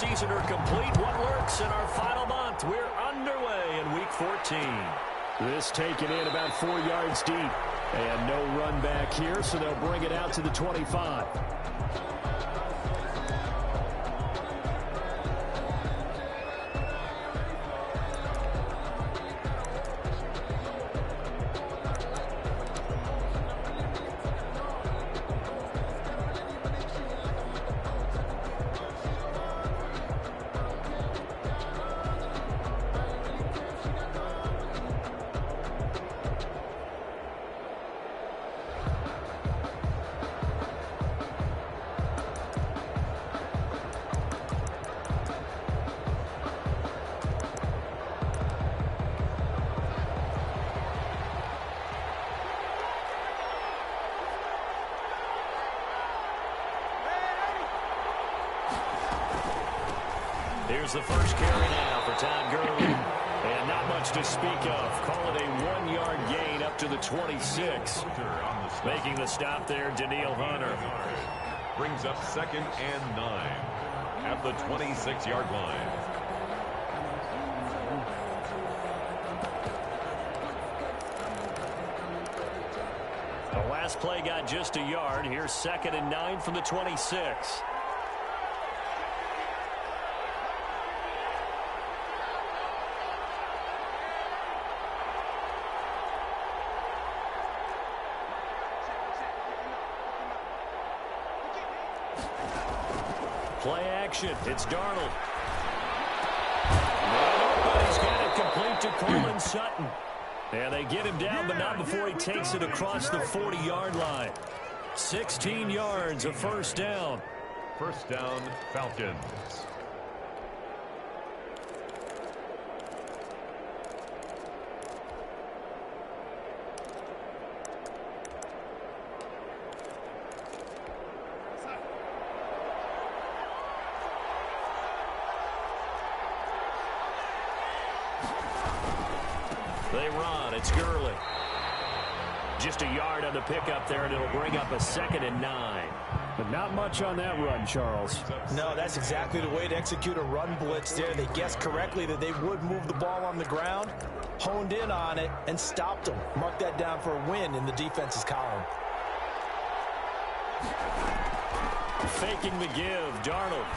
season are complete. What works in our final month? We're underway in Week 14. This taken in about 4 yards deep. And no run back here, so they'll bring it out to the 25. Here's the first carry now for Todd Gurley. And not much to speak of. Call it a 1-yard gain up to the 26. Making the stop there, Danielle Hunter. Brings up 2nd and 9 at the 26-yard line. The last play got just a yard. Here's 2nd and 9 from the 26. Play action. It's Darnold. But he's got it complete to Coleman Sutton. And they get him down, but not before he takes it across the 40-yard line. 16 yards, a first down. First down, Falcons. They run. It's Gurley. Just a yard on the pickup there, and it'll bring up a 2nd and 9. But not much on that run, Charles. No, that's exactly the way to execute a run blitz there. They guessed correctly that they would move the ball on the ground, honed in on it, and stopped them. Mark that down for a win in the defense's column. Faking the give, Darnold.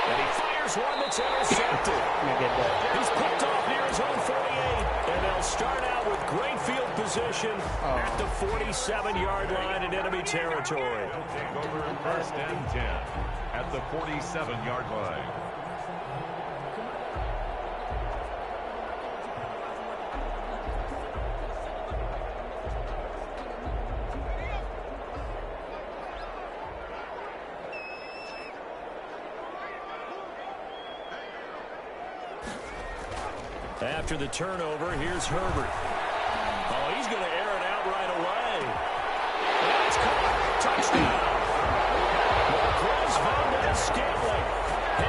And he fires one that's intercepted. He's picked off near his own 48. And they'll start out with great field position at the 47-yard line in enemy territory. Take over 1st and 10 at the 47-yard line. After the turnover, here's Herbert. Oh, he's going to air it out right away. That's caught. Touchdown. Marquez Valdez-Scantling,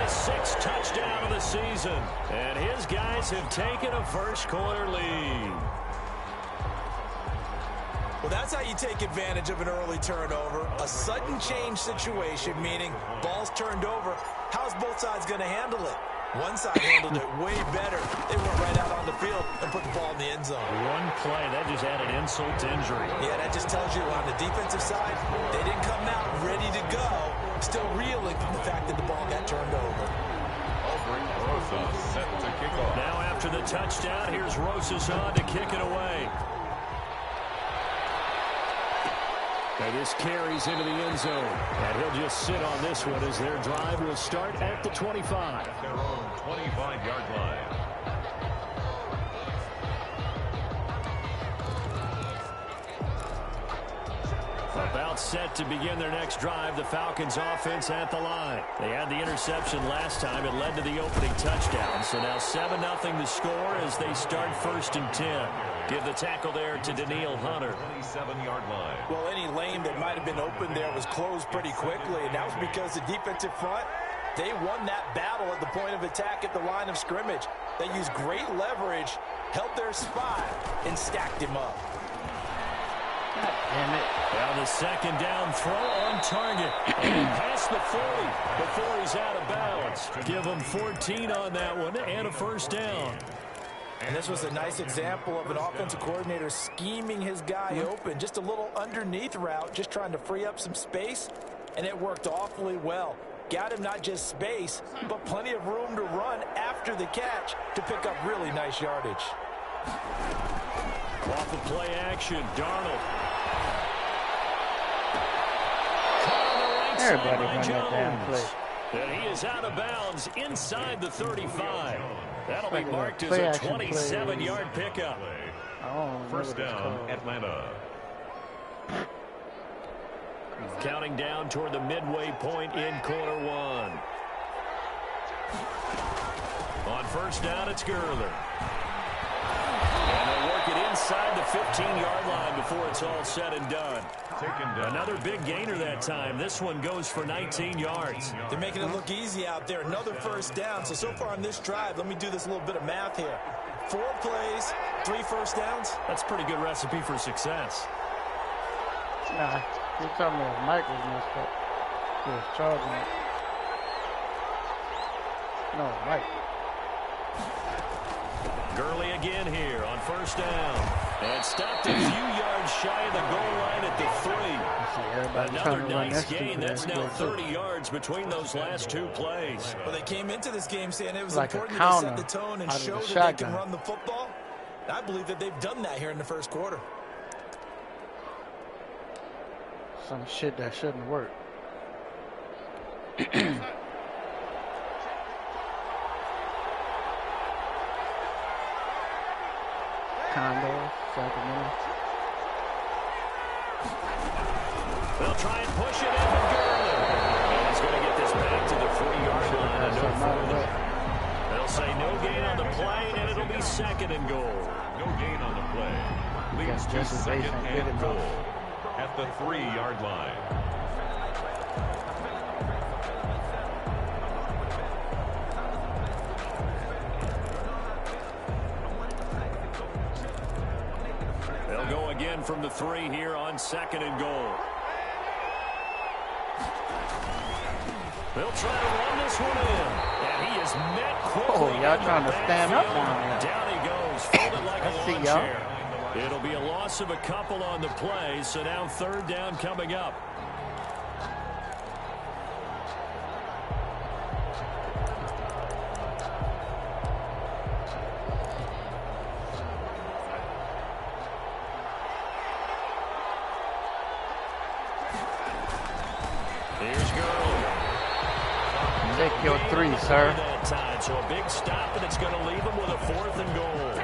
his 6th touchdown of the season. And his guys have taken a first-quarter lead. Well, that's how you take advantage of an early turnover. A sudden change situation, meaning ball's turned over. How's both sides going to handle it? One side handled it way better. They went right out on the field and put the ball in the end zone. One play, that just added insult to injury. Yeah, that just tells you on the defensive side, they didn't come out ready to go, still reeling from the fact that the ball got turned over. Rosas set to kick off. Now after the touchdown, here's Rosas on to kick it away. Now this carries into the end zone. And he'll just sit on this one as their drive will start at the 25. Their own 25-yard line. About set to begin their next drive, the Falcons offense at the line. They had the interception last time. It led to the opening touchdown. So now 7-0 the score as they start 1st and 10. Give the tackle there to Danielle Hunter. 27-yard line. Well, any lane that might have been open there was closed pretty quickly, and that was because the defensive front, they won that battle at the point of attack at the line of scrimmage. They used great leverage, held their spot, and stacked him up. Damn it. Now the second down throw on target. And past the 40 before he's out of bounds. Give him 14 on that one and a first down. And this was a nice example of an offensive coordinator scheming his guy open. Just a little underneath route, just trying to free up some space, and it worked awfully well. Got him not just space, but plenty of room to run after the catch to pick up really nice yardage. Off the play action, Darnold. Everybody run that damn play. And he is out of bounds inside the 35. That'll be marked as a 27-yard pickup. First down, Atlanta. Counting down toward the midway point in quarter one. On first down, it's Gurley. And they'll work it inside the 15-yard line before it's all said and done. Another big gainer that time. This one goes for 19 yards. They're making it look easy out there. Another first down. So far on this drive, let me do this little bit of math here. 4 plays, 3 first downs. That's a pretty good recipe for success. Nah, you told me Mike was messed up. He was charging it. No, Mike. Gurley again here on first down. And stopped a few yards shy of the goal line at the 3. Another nice gain. That's now 30 yards between those last 2 plays. Well, they came into this game saying it was like important to set the tone and show that they can run the football. I believe that they've done that here in the first quarter. Some shit that shouldn't work. Condo, Sacramento. They'll try and push it in with Gurley. And he's going to get this back to the 40-yard line and no further. They'll say no gain on the play, and it'll be second and goal. No gain on the play. Leads to second and goal at the 3-yard line. They'll go again from the 3 here on second and goal. They'll try to run this one in. And he is met quickly. Y'all trying to stand up down there. Down he goes, folded like a lawn chair. Y'all. It'll be a loss of a couple on the play, so now third down coming up. Here's Gurley. Take your 3, sir. That time, so a big stop, and it's going to leave him with a 4th and goal.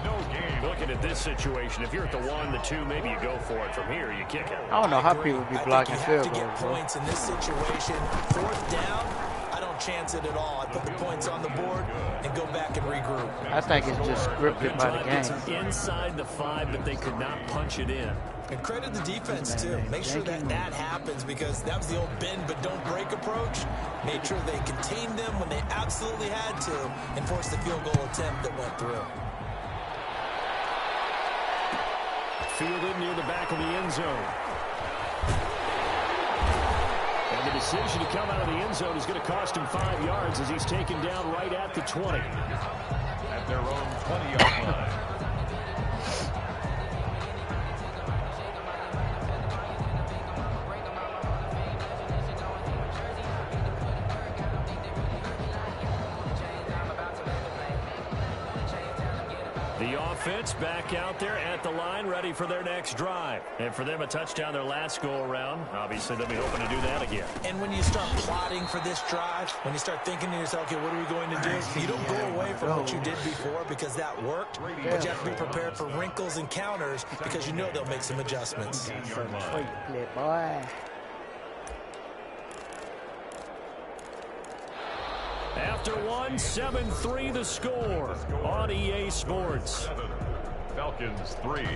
No game. Looking at this situation, if you're at the 1, the 2, maybe you go for it. From here, you kick it. I don't know how people be blocking field goals. You have to get points in this situation. 4th down, I don't chance it at all. I put the points on the board and go back and regroup. I think it's just scripted by the game. Inside the 5, but they could not punch it in. And credit the defense, too. Make sure that happens, because that was the old bend but don't break approach. Made sure they contained them when they absolutely had to and forced the field goal attempt that went through. Fielded near the back of the end zone. And the decision to come out of the end zone is going to cost him 5 yards as he's taken down right at the 20. At their own 20-yard line. Offense back out there at the line, ready for their next drive. And for them, a touchdown their last go-around. Obviously, they'll be hoping to do that again. And when you start plotting for this drive, when you start thinking to yourself, okay, what are we going to do? You don't go away from what you did before because that worked, but you have to be prepared for wrinkles and counters because you know they'll make some adjustments. Boy. After 1, 7-3 the score on EA Sports. Falcons 3.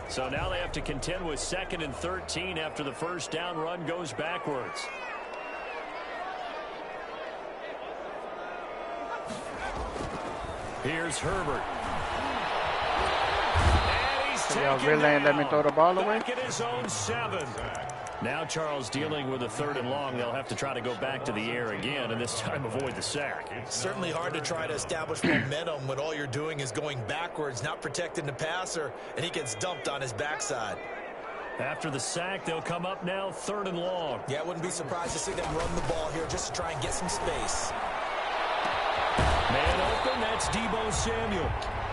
So now they have to contend with 2nd and 13 after the first down run goes backwards. Here's Herbert. And he's Y'all taken really ain't let me down. throw the ball away? Back at his own 7. Now Charles dealing with a 3rd and long. They'll have to try to go back to the air again, and this time avoid the sack. It's certainly hard to try to establish momentum when all you're doing is going backwards, not protecting the passer, and he gets dumped on his backside. After the sack, they'll come up now 3rd and long. Yeah, I wouldn't be surprised to see them run the ball here just to try and get some space. Man open, that's Deebo Samuel.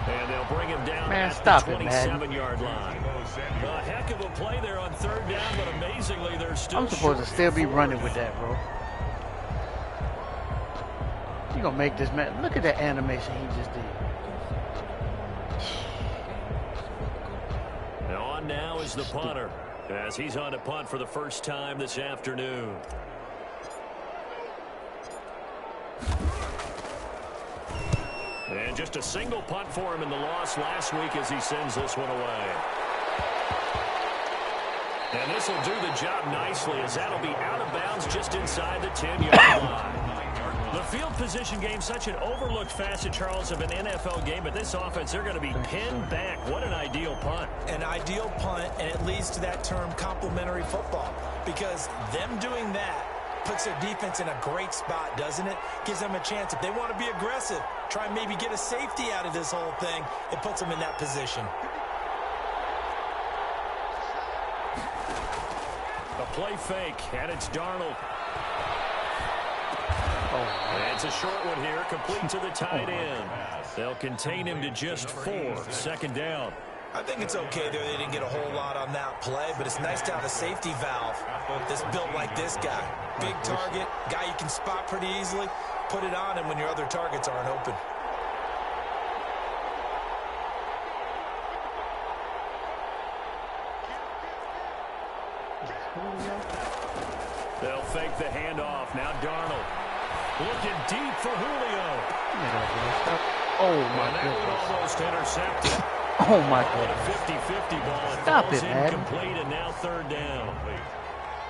And they'll bring him down Man, at stop the it, man. 27-yard line. A heck of a play there on 3rd down, but amazingly, they're still I'm supposed to short still be for 40. running with that, bro. You gonna make this man? Look at that animation he just did. Now on now is the punter, as he's on to punt for the first time this afternoon. And just a single punt for him in the loss last week as he sends this one away. And this will do the job nicely, as that'll be out of bounds just inside the 10-yard line. The field position game, such an overlooked facet, Charles, of an NFL game, but this offense, they're going to be pinned back. What an ideal punt. An ideal punt, and it leads to that term complementary football, because them doing that puts their defense in a great spot, doesn't it? Gives them a chance. If they want to be aggressive, try and maybe get a safety out of this whole thing, it puts them in that position. A play fake, and it's Darnold. And it's a short one here, complete to the tight end. They'll contain him to just 4. 2nd down. I think it's okay there. They didn't get a whole lot on that play, but it's nice to have a safety valve that's built like this guy. Big target, guy you can spot pretty easily. Put it on him when your other targets aren't open. They'll fake the handoff. Now Darnold looking deep for Julio. Oh my And that one goodness. almost intercepted. Oh my A goodness. 50-50 ball. It Stop falls it, man. incomplete, and now 3rd down.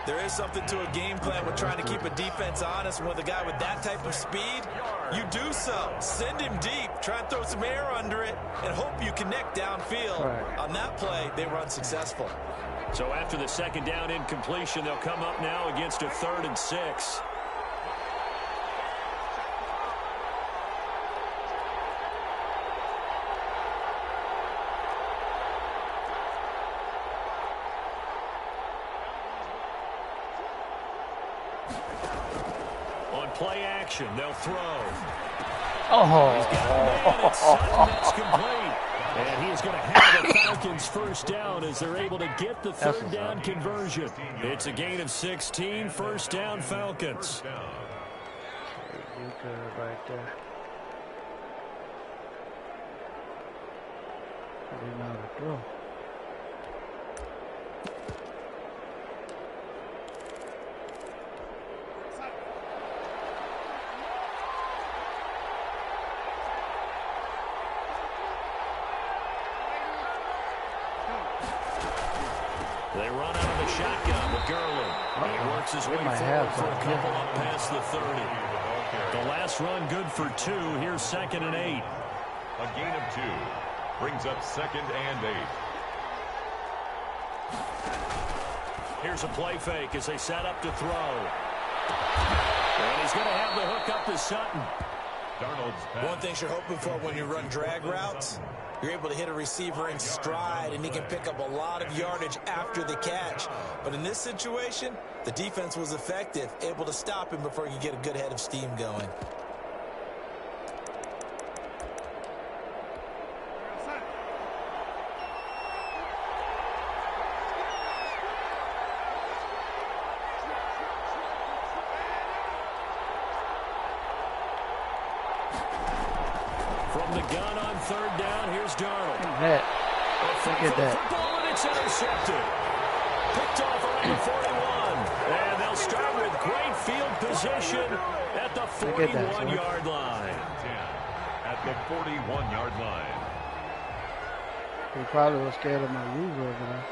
There is something to a game plan with trying to keep a defense honest. With a guy with that type of speed, you do so. Send him deep. Try and throw some air under it and hope you connect downfield. Right. On that play, they were unsuccessful. So after the 2nd down incompletion, they'll come up now against a 3rd and 6. On play action, they'll throw. He's got a man at Sutton. That's complete. And he is going to have the Falcons 1st down as they're able to get the 3rd down conversion. It's a gain of 16. 1st down, Falcons. You good right there. I didn't know how to throw. They run out of the shotgun with Gurley. And he works his way forward for a couple up past the 30. The last run good for 2. Here's 2nd and 8. A gain of 2 brings up 2nd and 8. Here's a play fake as they set up to throw. And he's going to have the hook up to Sutton. Darnold's pass. One thing you're hoping for when you run drag routes, you're able to hit a receiver in stride, and he can pick up a lot of yardage after the catch. But in this situation, the defense was effective, able to stop him before he could get a good head of steam going. From the gun on 3rd down, here's Darnold. Look at that. Football, and it's intercepted. Picked off around the 41. And they'll start with great field position at the 41-yard line. 10 at the 41-yard line. He probably was scared of my loser over there.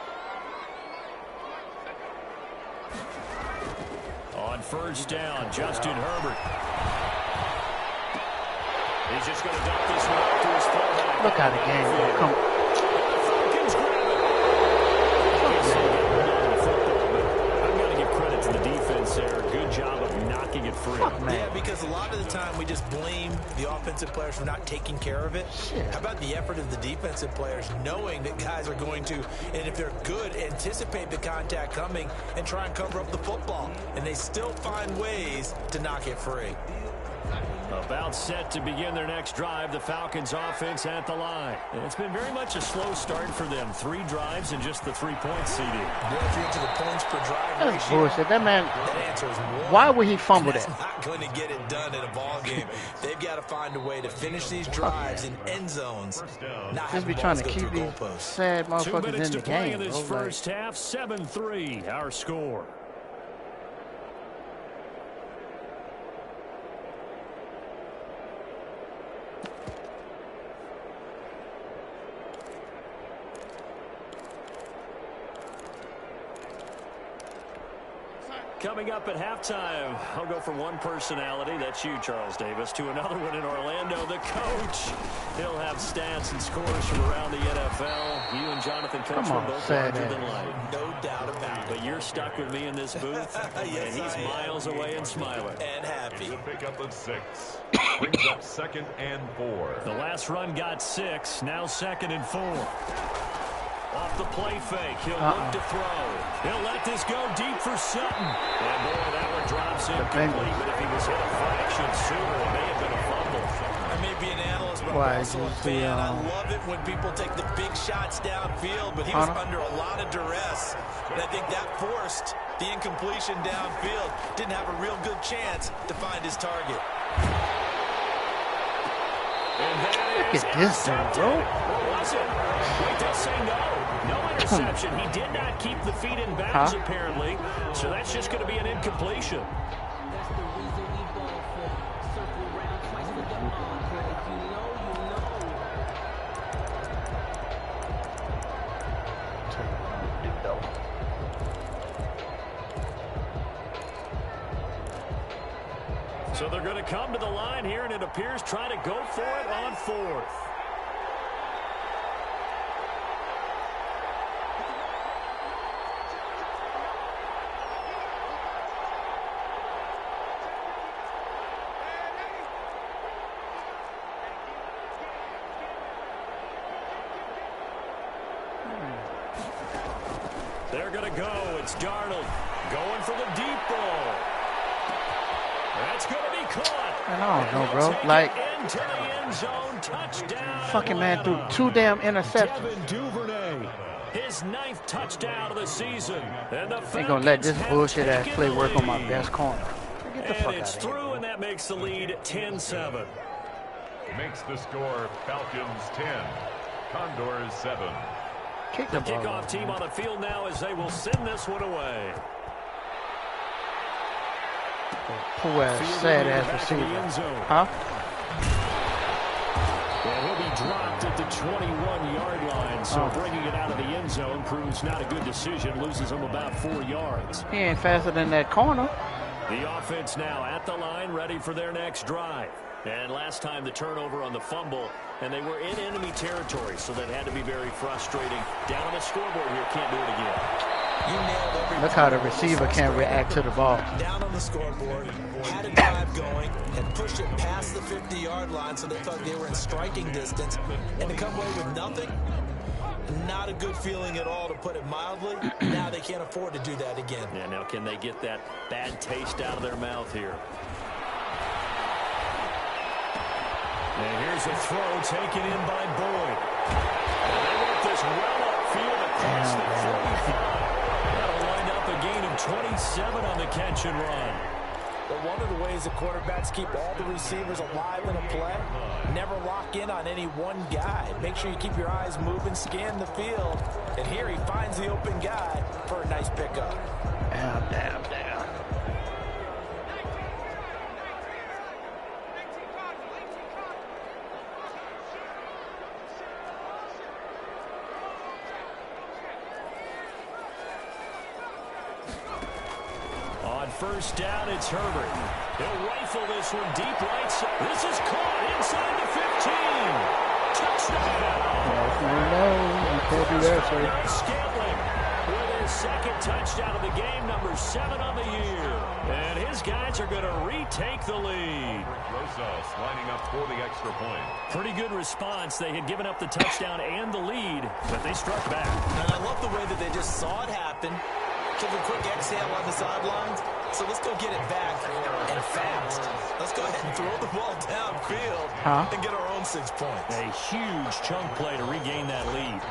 On 1st down, Justin Herbert. He's just going to dump this one off to his fullback. Look how the game go. Come on. The Falcons grab it. I've got to give credit to the defense there. Good job of knocking it free. Yeah, because a lot of the time we just blame the offensive players for not taking care of it. Shit. How about the effort of the defensive players knowing that guys are going to, and if they're good, anticipate the contact coming and try and cover up the football. And they still find ways to knock it free. About set to begin their next drive, the Falcons offense at the line. And it's been very much a slow start for them. 3 drives and just the 3-point CD. Boy, if you're into the points per drive That's ratio, bullshit. That man, that answer is 1. why would he fumble That's that? not going to get it done in a ball game. They've got to find a way to finish these drives in end zones. Not Just be have trying to balls go keep through these goalposts. sad 2 motherfuckers minutes in to the play game. in this bro. Like, first half. 7-3, our score. Coming up at halftime, I'll go from one personality, that's you, Charles Davis, to another one in Orlando, the coach. He'll have stats and scores from around the NFL. You and Jonathan Come Coachman on, both sad larger ass. than life. No doubt about it. But you're stuck with me in this booth, Yes, and he's I am. miles away and smiling. And happy. To pick up a 6. Brings up 2nd and 4. The last run got 6, now 2nd and 4. Off the play fake, he'll look to throw. He'll let this go deep for Sutton. And boy, that one drops incomplete, but if he was hit a fraction sooner, it may have been a fumble. I may be an analyst, but Why, I'm also a just fan. I the, love it when people take the big shots downfield, but he was under a lot of duress. And I think that forced the incompletion downfield. Didn't have a real good chance to find his target. And that look is at this thing, bro. What was it? Wait, they'll say no. No interception. He did not keep the feet in bounds, apparently. So that's just going to be an incompletion. So they're going to come to the line here, and it appears trying to go for it on 4th. They're going to go. It's Darnold going for the deep ball. That's going to be caught. Man, I don't know, bro. Like, Into the end zone, touchdown. fucking man threw 2 damn interceptions. Devin Duvernay, his 9th touchdown of the season. And the Ain't gonna let this Falcons have bullshit ass taken play the work on my lead. best corner. Get the fuck And out it's of here. through, and that makes the lead 10-7. Makes the score Falcons 10. Condors 7. Kick The the ball. kickoff team on the field now as they will send this one away. Poor ass, Fielded sad in the ass back of the receiver. end zone. Huh? And he'll be dropped at the 21-yard line. So bringing it out of the end zone proves not a good decision. Loses him about 4 yards. He ain't faster than that corner. The offense now at the line, ready for their next drive. And last time the turnover on the fumble, and they were in enemy territory, so that had to be very frustrating. Down on the scoreboard here, can't do it again. You nailed every Look how the receiver can't react to the ball. down on the scoreboard, had a drive going, and pushed it past the 50-yard line so they thought they were in striking distance. And to come away with nothing, not a good feeling at all, to put it mildly. Now they can't afford to do that again. Yeah, now can they get that bad taste out of their mouth here? And here's a throw taken in by Boyd. And they want this well upfield across the 45. That'll wind up a gain of 27 on the catch and run. But one of the ways the quarterbacks keep all the receivers alive in a play, never lock in on any one guy. Make sure you keep your eyes moving, scan the field. And here he finds the open guy for a nice pickup. Damn. On first down, it's Herbert. He'll rifle this one deep right side. This is caught inside the 15. Touchdown. No, you can't do that, sir. Scantling with his second touchdown of the game, number 7 on the year. And his guys are going to retake the lead. Rosas lining up for the extra point. Pretty good response. They had given up the touchdown and the lead, but they struck back. And I love the way that they just saw it happen, took a quick exhale on the sidelines. So let's go get it back and fast. Let's go ahead and throw the ball downfield and get our own 6 points. A huge chunk play to regain that lead.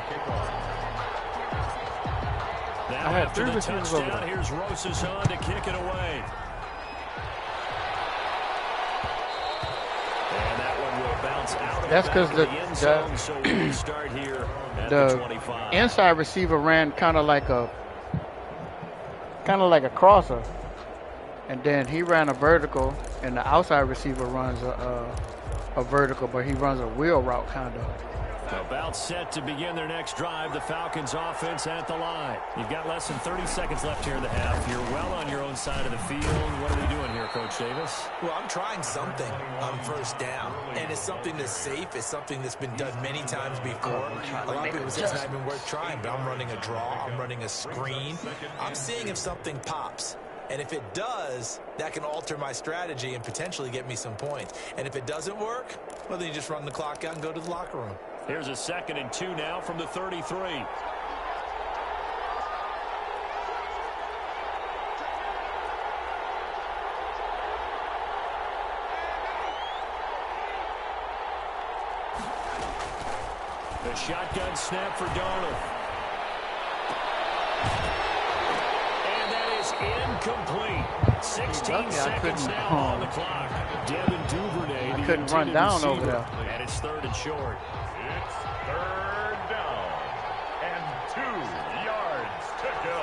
Now after the touchdown, here's Rosas on to kick it away. And that one will bounce out. That's because the end zone, so we'll start here at the 25. Inside receiver ran kind of like a crosser, and then he ran a vertical, and the outside receiver runs a vertical, but he runs a wheel route kind of. About set to begin their next drive. The Falcons offense at the line. You've got less than 30 seconds left here in the half. You're well on your own side of the field. What are we doing here, Coach Davis? Well, I'm trying something on first down, and it's something that's safe. It's something that's been done many times before. A lot of people say it's not even worth trying, but I'm running a draw. I'm running a screen. I'm seeing if something pops. And if it does, that can alter my strategy and potentially get me some points. And if it doesn't work, well, then you just run the clock out and go to the locker room. Here's a 2nd and 2 now from the 33. The shotgun snap for Darnold. And that is incomplete. 16 seconds now on the clock. Devin Duvernay. I couldn't run down over there. And it's 3rd and short. It's 3rd down and 2 yards to go.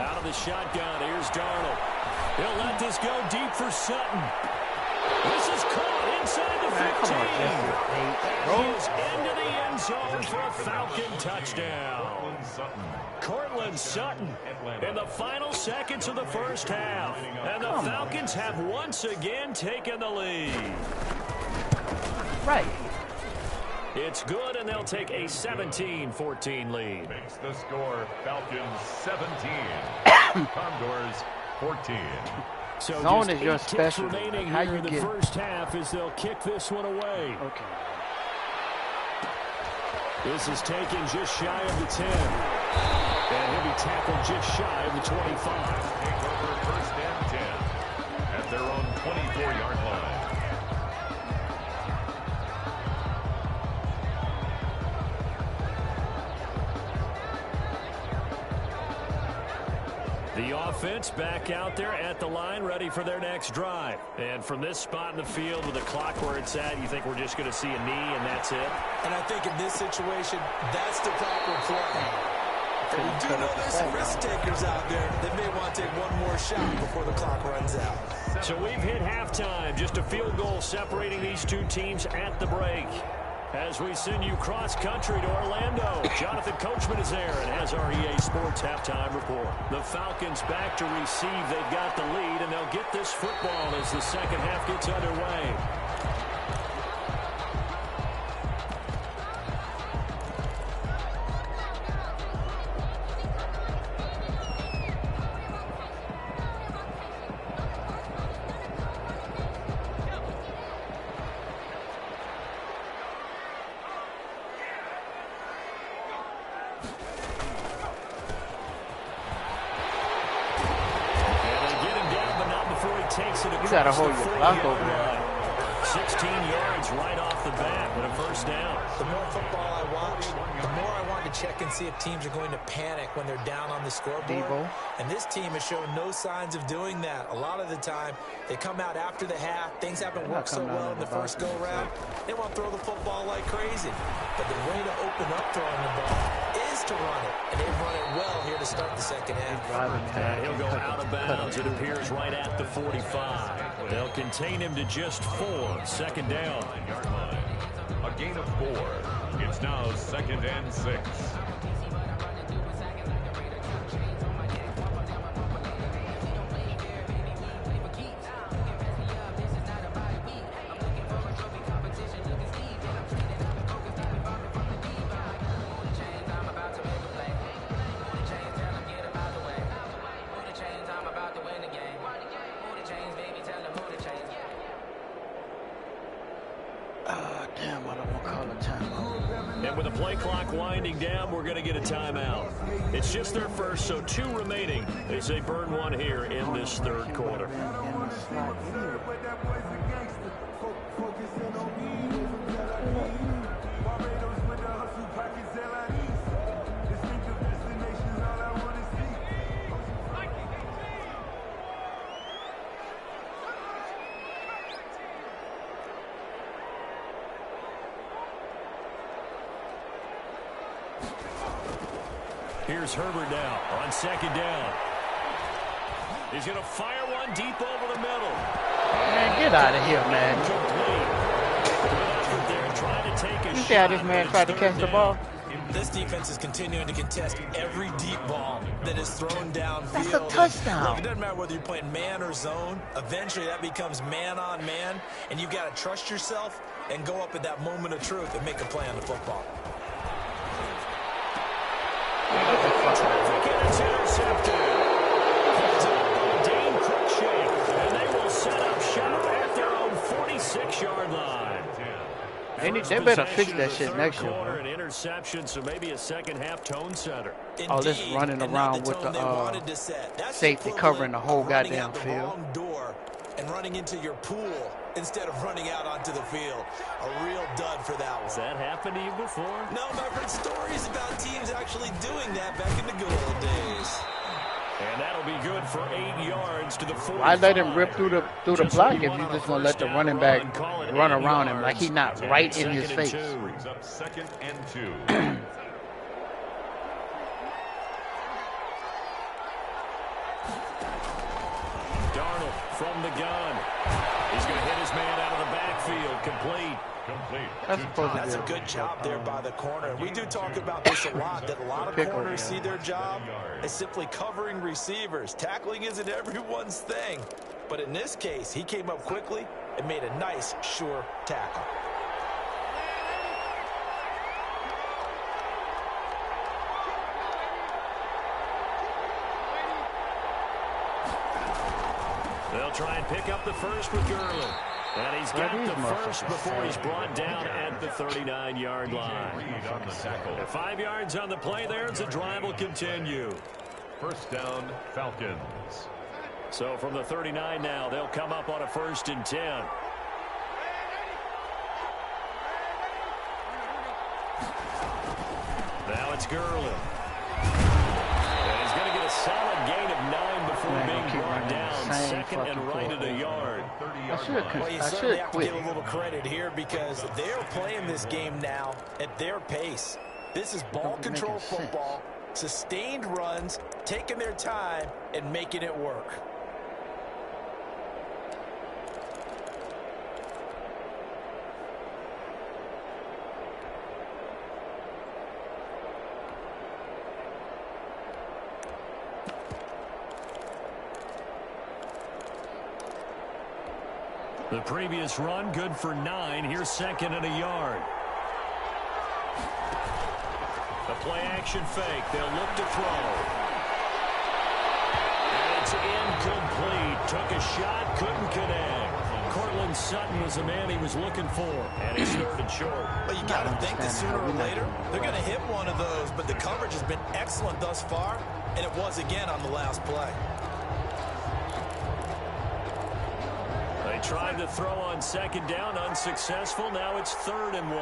Out of the shotgun, here's Darnold. He'll let this go deep for Sutton. This is caught inside the 15. And he's into the end zone for a Falcon touchdown. Cortland Sutton in the final seconds of the first half. And the Falcons have once again taken the lead. Right. It's good, and they'll take a 17-14 lead. Makes the score Falcons 17, Condors 14. So Zone just is your 8 ticks specialty. remaining How here you in the get first half as they'll kick this one away. Okay. This is taken just shy of the 10. And he'll be tackled just shy of the 25. Take over 1st and 10 at their own 24-yard line. The offense back out there at the line, ready for their next drive. And from this spot in the field with the clock where it's at, you think we're just going to see a knee and that's it? And I think in this situation, that's the proper play. But we do know there's some risk takers out there that may want to take one more shot before the clock runs out. So we've hit halftime. Just a field goal separating these two teams at the break. As we send you cross-country to Orlando, Jonathan Coachman is there and has our EA Sports halftime report. The Falcons back to receive. They've got the lead, and they'll get this football as the second half gets underway. You got to hold your block over there. 16 yards right off the bat with a first down. The more football I watch, the more I want to check and see if teams are going to panic when they're down on the scoreboard. Debo. And this team has shown no signs of doing that. A lot of the time, they come out after the half. Things haven't worked so well in the first go-round. They want to throw the football like crazy. But the way to open up throwing the ball is to run it. And they've run it well here to start the second half. And he'll go out of bounds. It appears right at the 45. They'll contain him to just 4. Second down. A gain of 4. It's now 2nd and 6. Damn, I don't want to call a timeout. And with the play clock winding down, we're going to get a timeout. It's just their first, so 2 remaining as they burn one here in this third quarter. Here's Herbert now on 2nd down. He's going to fire one deep over the middle. Man, get out of here, man. You see how this man tried to catch the ball? This defense is continuing to contest every deep ball that is thrown downfield. That's a touchdown. Look, it doesn't matter whether you're playing man or zone. Eventually, that becomes man on man, and you've got to trust yourself and go up at that moment of truth and make a play on the football. Traffic, and it's intercepted. Dane Cruikshank, and they will set up shop at their own 46-yard line. They better fix that shit next year, bro. An interception, so maybe a second-half tone setter. All this running around with the safety covering the whole goddamn field. And running into your pool instead of running out onto the field. A real dud for that one. Has that happened to you before? No, but I've heard stories about teams actually doing that back in the good old days. And that'll be good for 8 yards to the 45. Why let him rip through the block if you just gonna let the running back run around him like he's not right in his face? Brings up 2nd and 2. From the gun. He's going to hit his man out of the backfield. Complete. That's a good job there by the corner. We do talk about this a lot, that a lot of corners see their job as simply covering receivers. Tackling isn't everyone's thing. But in this case, he came up quickly and made a nice, sure tackle. They'll try and pick up the first with Gurley. And he's got the first before he's brought down at the 39-yard line. 5 yards on the play there as the drive will continue. First down, Falcons. So from the 39 now, they'll come up on a 1st and 10. Now it's Gurley. And he's going to get a solid gain of 9 before being brought down. 2nd and right at a yard. Well, you certainly have to give a little credit here because they're playing this game now at their pace. This is ball control football, sustained runs, taking their time, and making it work. The previous run, good for 9. Here's 2nd and a yard. The play-action fake. They'll look to throw. And it's incomplete. Took a shot, couldn't connect. Cortland Sutton was the man he was looking for. And he's 3rd and short. Well, you got to think that sooner or later, they're going to hit one of those. But the coverage has been excellent thus far, and it was again on the last play. They tried to throw on 2nd down, unsuccessful. Now it's 3rd and 1.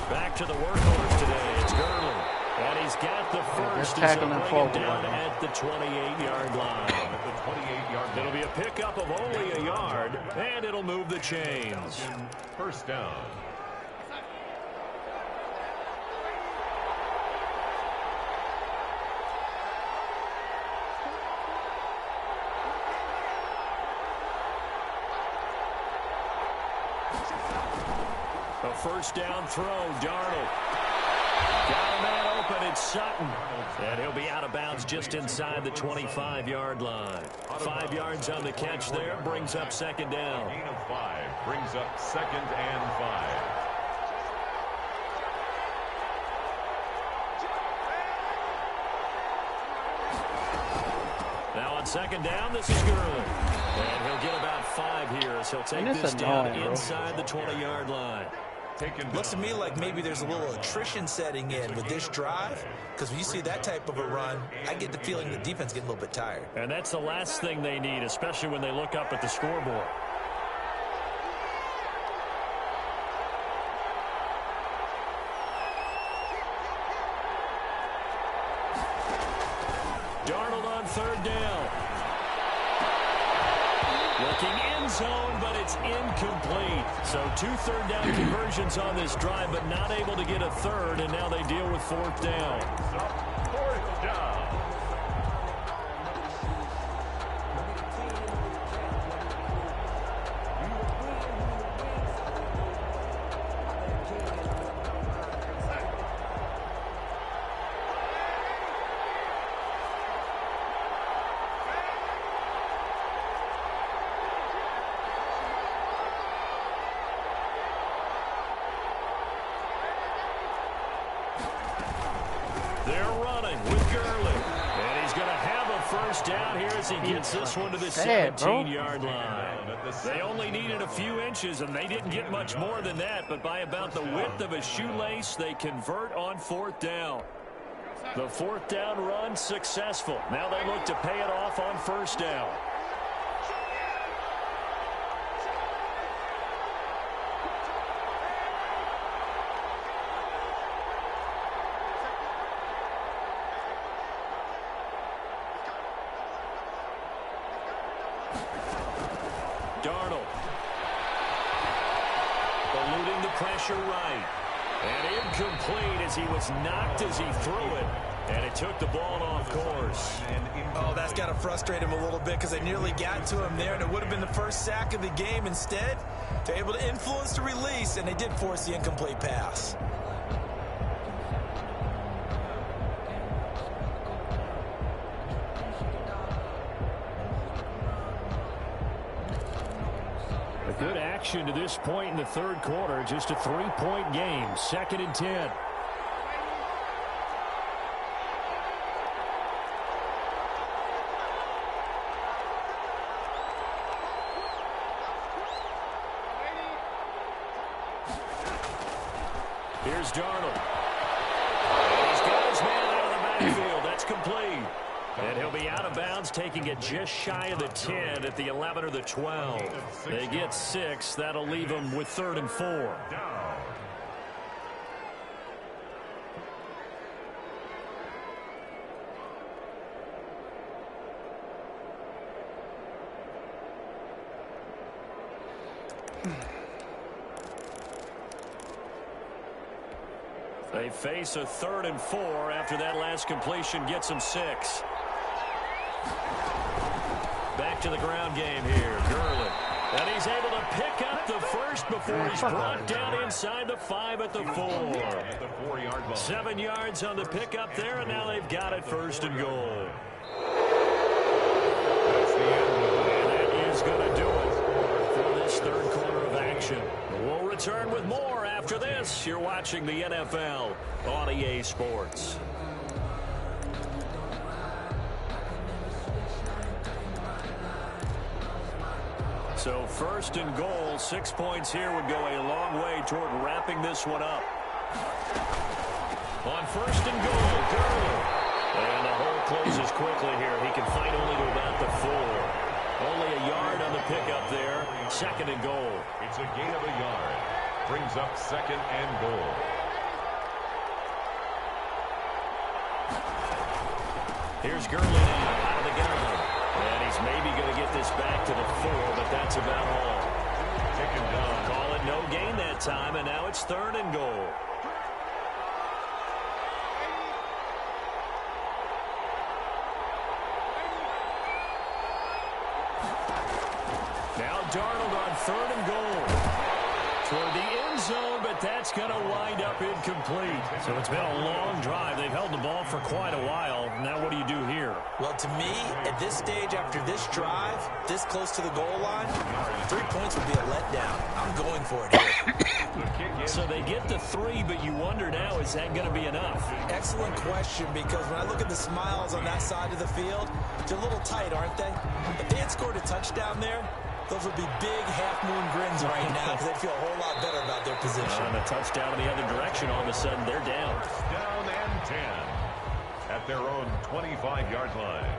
Back to the workhorse today. It's Gurley. And he's got the first. Tackling him forward down at the 28-yard line. It'll be a pickup of only a yard, and it'll move the chains. First down. first down throw. Darnold. Got a man open. It's Sutton. And he'll be out of bounds just inside the 25-yard line. 5 yards on the catch there. Brings up second down. Gain of 5 brings up 2nd and 5. Now on second down, this is Gurley. And he'll get about 5 here as he'll take this down inside the 20-yard line. Looks to me like maybe there's a little attrition setting in with this drive, because when you see that type of a run, I get the feeling the defense getting a little bit tired. And that's the last thing they need, especially when they look up at the scoreboard. Darnold on third down. Looking end zone, but it's incomplete. So 2 third-down conversions on this drive, but not able to get a third, and now they deal with 4th down. 4th down. They're running with Gurley. And he's going to have a first down here as he gets this one to the 17-yard line. They only needed a few inches, and they didn't get much more than that. But by about the width of a shoelace, they convert on 4th down. The 4th down run successful. Now they look to pay it off on 1st down. Darnold. Eluding the pressure right. And incomplete as he was knocked as he threw it. And it took the ball off course. Oh, that's got to frustrate him a little bit because they nearly got to him there, and it would have been the first sack of the game. Instead, they're able to influence the release, and they did force the incomplete pass. Good action to this point in the third quarter. Just a 3-point game. 2nd and 10. Here's Darnold. He's got his man out of the backfield. That's complete. And he'll be out of bounds, taking it just shy of the 10 at the 11 or the 12. They get 6. That'll leave them with 3rd and 4. They face a 3rd and 4 after that last completion gets them 6. Back to the ground game here. Gurley. And he's able to pick up the first before he's brought down inside the 5 at the 4. 7 yards on the pickup there, and now they've got it 1st and goal. And that is going to do it for this third quarter of action. We'll return with more after this. You're watching the NFL on EA Sports. So 1st and goal, 6 points here would go a long way toward wrapping this one up. On 1st and goal, Gurley. And the hole closes quickly here. He can fight only to about the 4. Only a yard on the pickup there. 2nd and goal. It's a gain of a yard. Brings up 2nd and goal. Here's Gurley now out of the gun. And he's maybe going to get this back to the 4, but that's about all. Taken down. Call it no gain that time, and now it's 3rd and goal. Now Darnold on 3rd and goal. toward the end zone, but that's going to wind up incomplete. So it's been a long drive. They've held the ball for quite a while. Now what do you do here? Well, to me, at this stage after this drive, this close to the goal line, 3 points would be a letdown. I'm going for it here. So they get the 3, but you wonder now, is that going to be enough? Excellent question, because when I look at the smiles on that side of the field, they're a little tight, aren't they? If they had scored a touchdown there, those would be big half-moon grins right now because they'd feel a whole lot better about their position. And a touchdown in the other direction, all of a sudden they're down. Down and 10 at their own 25-yard line.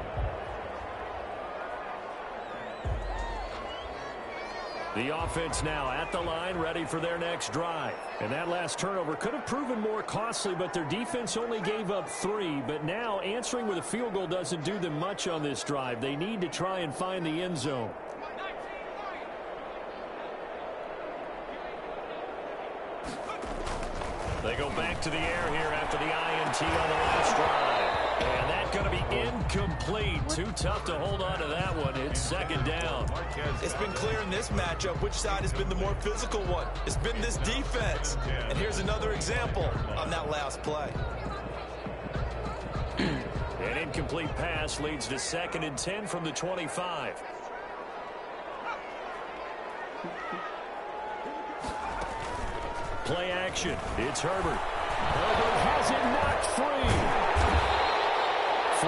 The offense now at the line, ready for their next drive. And that last turnover could have proven more costly, but their defense only gave up 3. But now answering with a field goal doesn't do them much on this drive. They need to try and find the end zone. They go back to the air here after the INT on the last drive. And that's going to be incomplete. Too tough to hold on to that one. It's second down. It's been clear in this matchup which side has been the more physical one. It's been this defense. And here's another example on that last play. An incomplete pass leads to 2nd and 10 from the 25. Play action. It's Herbert. Herbert has it knocked free.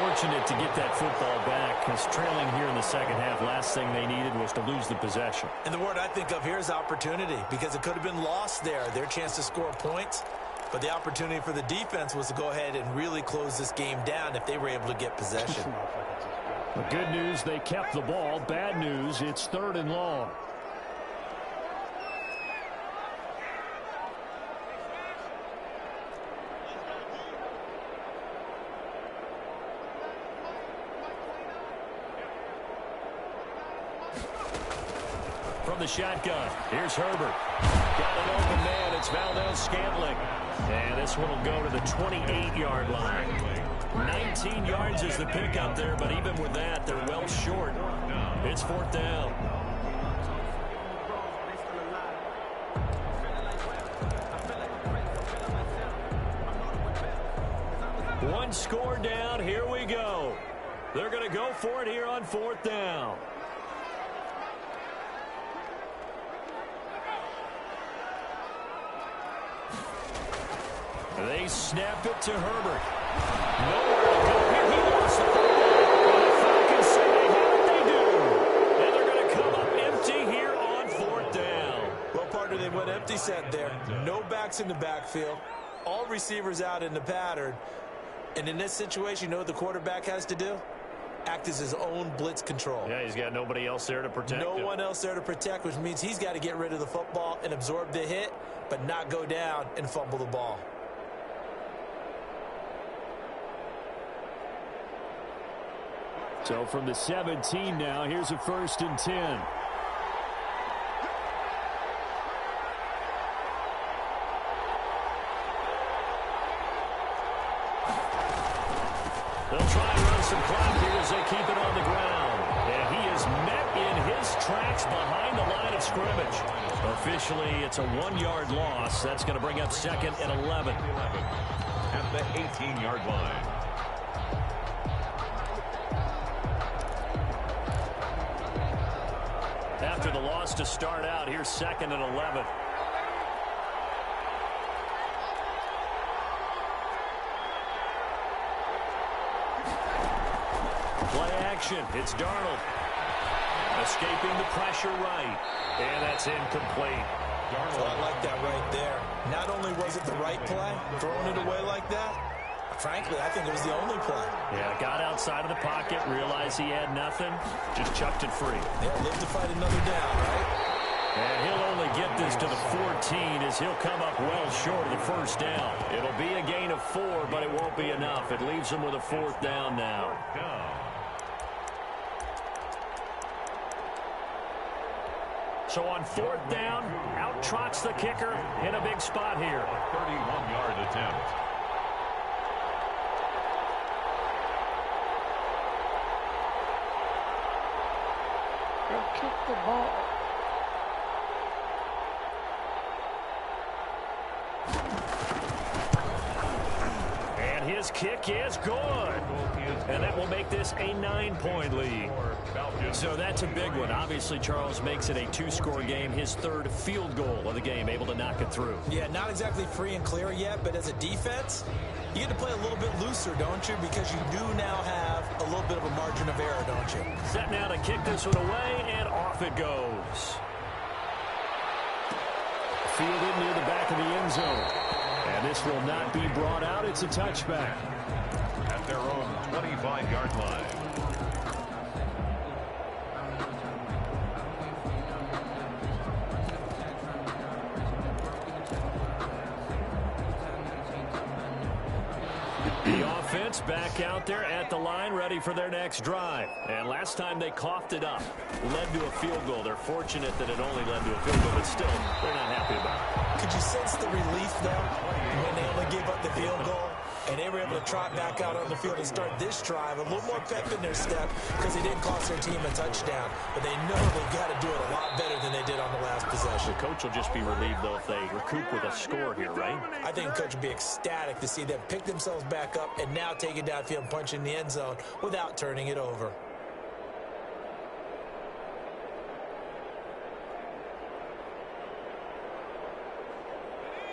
Fortunate to get that football back, because trailing here in the second half, last thing they needed was to lose the possession. And the word I think of here is opportunity, because it could have been lost there, their chance to score points. But the opportunity for the defense was to go ahead and really close this game down if they were able to get possession. The good news, they kept the ball. Bad news, it's 3rd and long. From the shotgun, here's Herbert. Got an open man, it's Valdez-Scantling. And this one will go to the 28-yard line. 19 yards is the pickup there, but even with that, they're well short. It's 4th down. One score down, here we go. They're going to go for it here on 4th down. They snap it to Herbert. Nowhere to go here. He lost the football. And the Falcons say they have it. They do. And they're going to come up empty here on 4th down. Well, partner, they went empty set there. No backs in the backfield. All receivers out in the pattern. And in this situation, you know what the quarterback has to do? Act as his own blitz control. Yeah, he's got nobody else there to protect him. No one else there to protect, which means he's got to get rid of the football and absorb the hit, but not go down and fumble the ball. So from the 17 now, here's a 1st and 10. They'll try and run some clock here as they keep it on the ground. And he is met in his tracks behind the line of scrimmage. Officially, it's a 1-yard loss. That's going to bring up 2nd and 11. At the 18-yard line. After the loss to start out, here's 2nd and 11. Play action. It's Darnold. Escaping the pressure right. And that's incomplete. So I like that right there. Not only was it the right play, throwing it away like that, frankly, I think it was the only play. Yeah, got outside of the pocket, realized he had nothing, just chucked it free. Yeah, live to fight another down, right? And he'll only get this to the 14 as he'll come up well short of the 1st down. It'll be a gain of 4, but it won't be enough. It leaves him with a 4th down now. So on 4th down, out trots the kicker in a big spot here. 31-yard attempt. Kick the ball. his kick is good. And that will make this a 9-point lead. So that's a big one. Obviously, Charles makes it a 2-score game. His third field goal of the game, able to knock it through. Yeah, not exactly free and clear yet, but as a defense, you get to play a little bit looser, don't you? Because you do now have a little bit of a margin of error, don't you? Set now to kick this one away, and off it goes. Fielded near the back of the end zone. And this will not be brought out. It's a touchback. At their own 25-yard line. The offense back out there at the line, ready for their next drive. And last time they coughed it up, led to a field goal. They're fortunate that it only led to a field goal, but still, they're not happy about it. Could you sense the relief, though, when they only gave up the field goal? And they were able to trot back out on the field and start this drive. A little more pep in their step because they didn't cost their team a touchdown. But they know they've got to do it a lot better than they did on the last possession. The coach will just be relieved, though, if they recoup with a score here, right? I think the coach will be ecstatic to see them pick themselves back up and now take it downfield and punch in the end zone without turning it over.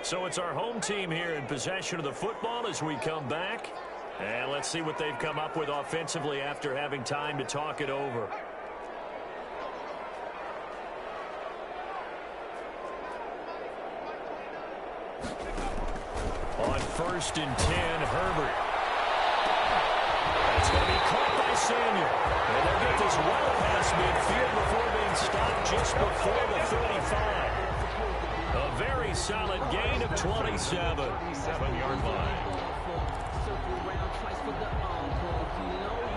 So it's our home team here in possession of the football as we come back. And let's see what they've come up with offensively after having time to talk it over. On 1st and 10, Herbert. It's going to be caught by Samuel. And they'll get this well past midfield before being stopped just before the 35. A very solid gain of 27. 7-yard line.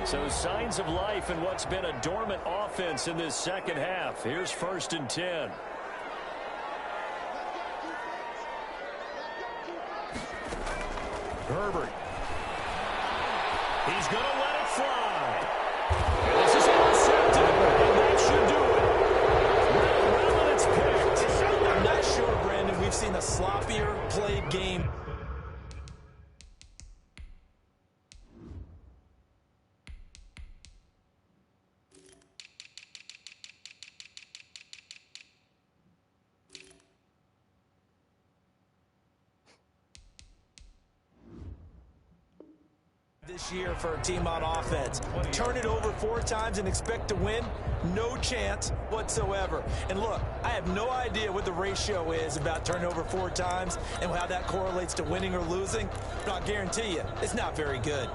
So signs of life in what's been a dormant offense in this second half. Here's 1st and 10. Herbert. He's going to let it fly. And this is intercepted. And that should do it. Well, and it's picked. I'm not sure, Brandon, we've seen a sloppier played game. This year for a team on offense. Turn it over 4 times and expect to win? No chance whatsoever. And look, I have no idea what the ratio is about turning over 4 times and how that correlates to winning or losing, but I'll guarantee you, it's not very good.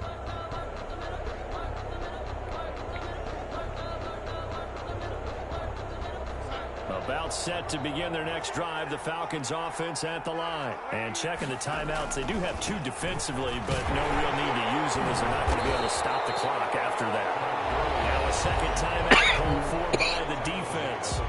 About set to begin their next drive, the Falcons offense at the line. And checking the timeouts, they do have 2 defensively, but no real need to use them as they're not going to be able to stop the clock after that. Now a second timeout called for by the defense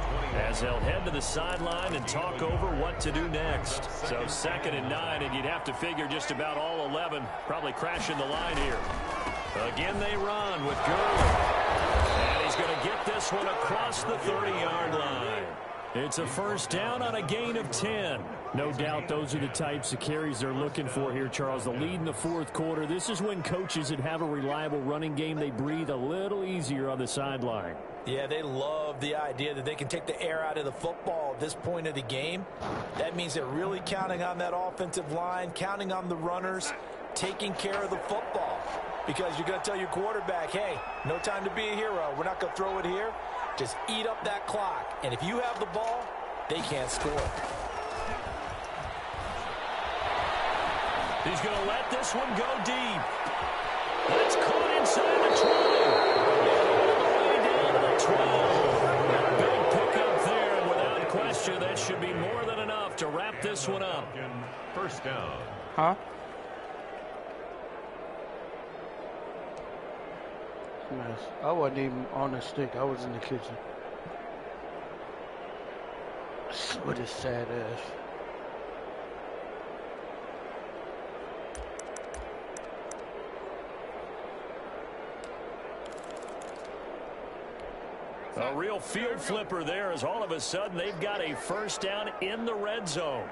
as they'll head to the sideline and talk over what to do next. So 2nd and 9, and you'd have to figure just about all 11 probably crashing the line here. Again, they run with Gurley. And he's going to get this one across the 30-yard line. It's a first down on a gain of 10. No doubt those are the types of carries they're looking for here, Charles. The lead in the 4th quarter. This is when coaches that have a reliable running game, they breathe a little easier on the sideline. Yeah, they love the idea that they can take the air out of the football at this point of the game. That means they're really counting on that offensive line, counting on the runners, taking care of the football. Because you're going to tell your quarterback, hey, no time to be a hero. We're not going to throw it here. Just eat up that clock. And if you have the ball, they can't score. He's going to let this one go deep. It's caught inside the 20. All the way down to the 12. A big pickup there, and without question, that should be more than enough to wrap this one up. First down. Huh? Nice. I wasn't even on the stick. I was in the kitchen. What is sad ass. A real field flipper there as all of a sudden they've got a first down in the red zone.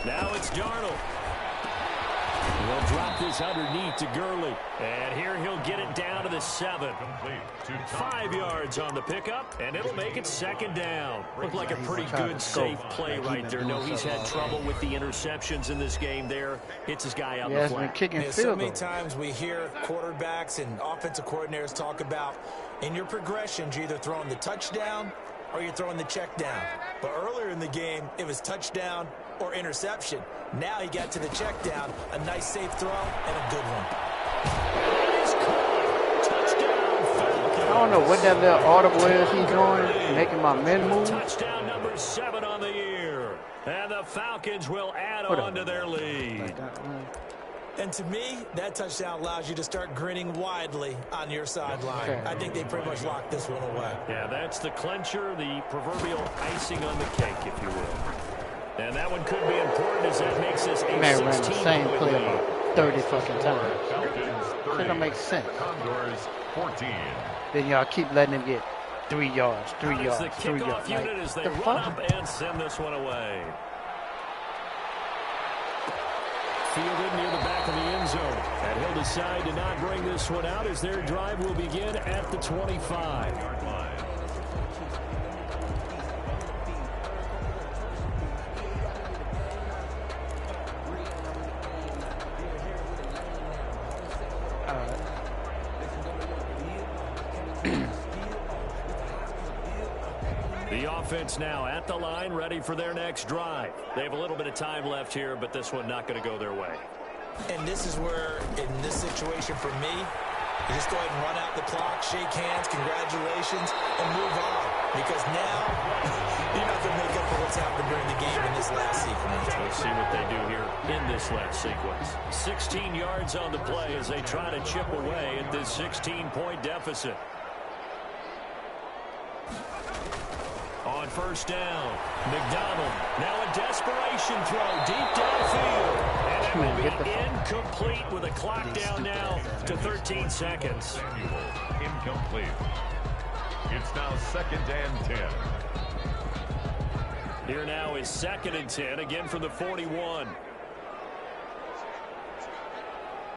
Now it's Darnold. He'll drop this underneath to Gurley. And here he'll get it down to the 7. 5 yards on the pickup, and it'll make it 2nd down. Looked like a pretty good, safe play right there. No, he's had trouble with the interceptions in this game there. Hits his guy out the flat. So many times we hear quarterbacks and offensive coordinators talk about, in your progressions, you're either throwing the touchdown or you're throwing the check down. But earlier in the game, it was touchdown or interception. Now he got to the check down, a nice safe throw, and a good one. Touchdown, Falcons. I don't know what that little audible is he's doing, making my men move. Touchdown number 7 on the year. And the Falcons will add on to their lead. And to me, that touchdown allows you to start grinning widely on your sideline. I think they pretty much locked this one away. Yeah, that's the clincher, the proverbial icing on the cake, if you will. And that one could be important as that makes this a 16-point Man ran the same play about 30 fucking times. That don't make sense. Condors 14. Then y'all keep letting him get 3 yards, 3 yards, the 3 yards. kickoff unit as they run up and send this one away. Fielded near the back of the end zone. And he'll decide to not bring this one out as their drive will begin at the 25. The offense now at the line, ready for their next drive. They have a little bit of time left here, but this one not going to go their way. And this is where, in this situation for me, you just go ahead and run out the clock, shake hands, congratulations, and move on. Because now, you're not going to make up for what's happened during the game in this last sequence. We'll see what they do here in this last sequence. 16 yards on the play as they try to chip away at this 16-point deficit. On first down, McDonald. Now a desperation throw deep downfield. And it will be incomplete with a clock down now to 13 seconds. Samuel, incomplete. It's now 2nd and 10. Here now is 2nd and 10, again from the 41.